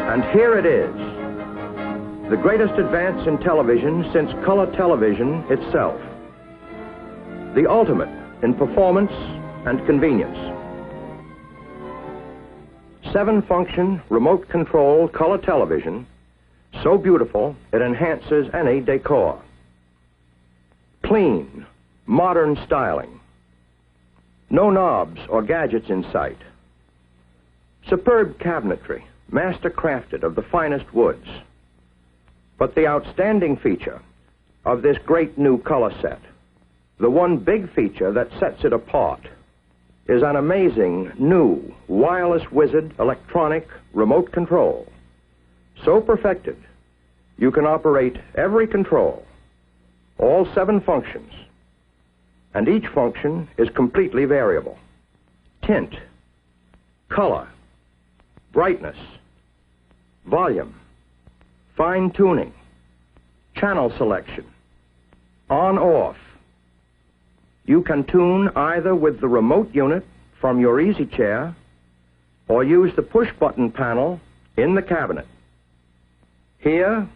And here it is, the greatest advance in television since color television itself. The ultimate in performance and convenience. 7-function remote control color television, so beautiful it enhances any decor. Clean, modern styling. No knobs or gadgets in sight. Superb cabinetry, master crafted of the finest woods. But the outstanding feature of this great new color set, the one big feature that sets it apart, is an amazing new wireless wizard electronic remote control. So perfected, you can operate every control, all 7 functions, and each function is completely variable. Tint, color, brightness, volume, fine tuning, channel selection, on-off. You can tune either with the remote unit from your easy chair or use the push-button panel in the cabinet. Here,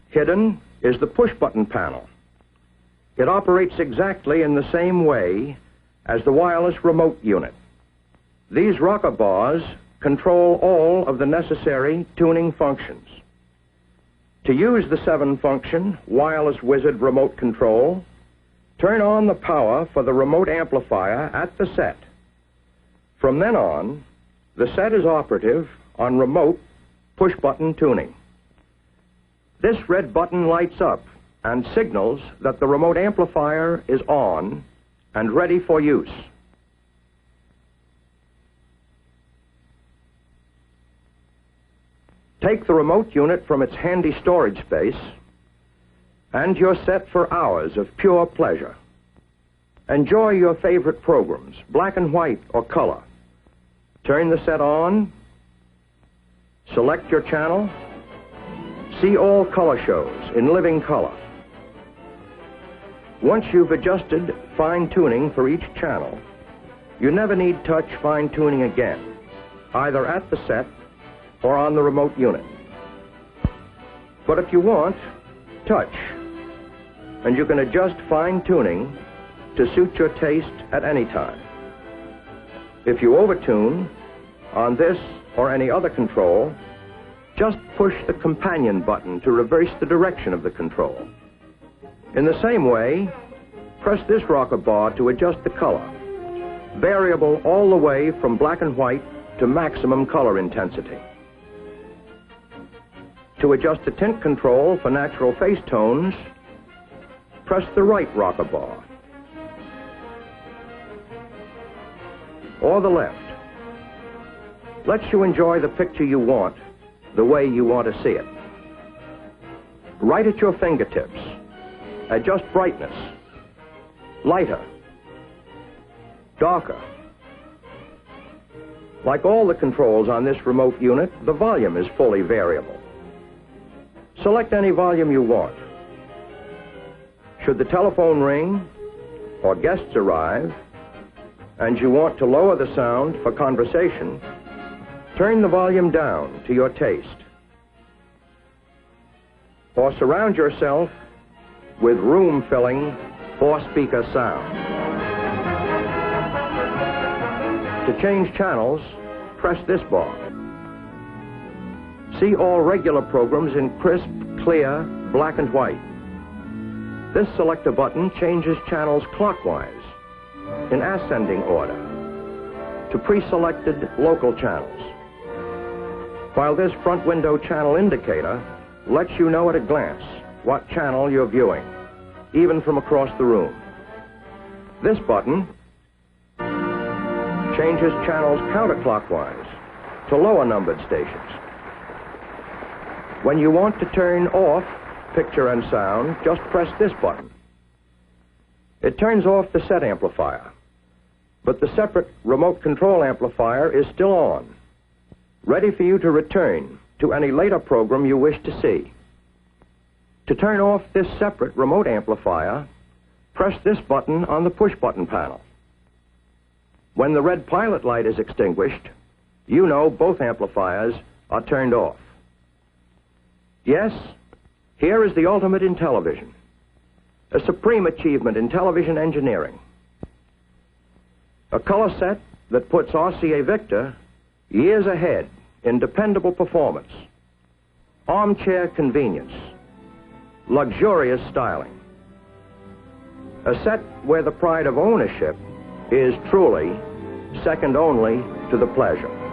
hidden, is the push-button panel. It operates exactly in the same way as the wireless remote unit. These rocker bars control all of the necessary tuning functions. To use the 7-function wireless wizard remote control, turn on the power for the remote amplifier at the set. From then on, the set is operative on remote push-button tuning. This red button lights up and signals that the remote amplifier is on and ready for use. Take the remote unit from its handy storage space, and you're set for hours of pure pleasure. Enjoy your favorite programs, black and white or color. Turn the set on, select your channel, see all color shows in living color. Once you've adjusted fine-tuning for each channel, you never need touch fine-tuning again, either at the set or on the remote unit. But if you want, touch, and you can adjust fine-tuning to suit your taste at any time. If you overtune on this or any other control, just push the companion button to reverse the direction of the control. In the same way, press this rocker bar to adjust the color, variable all the way from black and white to maximum color intensity. To adjust the tint control for natural face tones, press the right rocker bar, or the left. Lets you enjoy the picture you want, the way you want to see it. Right at your fingertips, adjust brightness, lighter, darker. Like all the controls on this remote unit, the volume is fully variable. Select any volume you want. Should the telephone ring or guests arrive and you want to lower the sound for conversation, turn the volume down to your taste. Or surround yourself with room-filling 4-speaker sound. To change channels, press this bar. See all regular programs in crisp, clear, black and white. This selector button changes channels clockwise, in ascending order, to pre-selected local channels. While this front window channel indicator lets you know at a glance what channel you're viewing, even from across the room. This button changes channels counterclockwise to lower numbered stations. When you want to turn off picture and sound, just press this button. It turns off the set amplifier, but the separate remote control amplifier is still on, ready for you to return to any later program you wish to see. To turn off this separate remote amplifier, press this button on the push-button panel. When the red pilot light is extinguished, you know both amplifiers are turned off. Yes, here is the ultimate in television, a supreme achievement in television engineering. A color set that puts RCA Victor years ahead in dependable performance, armchair convenience, luxurious styling. A set where the pride of ownership is truly second only to the pleasure.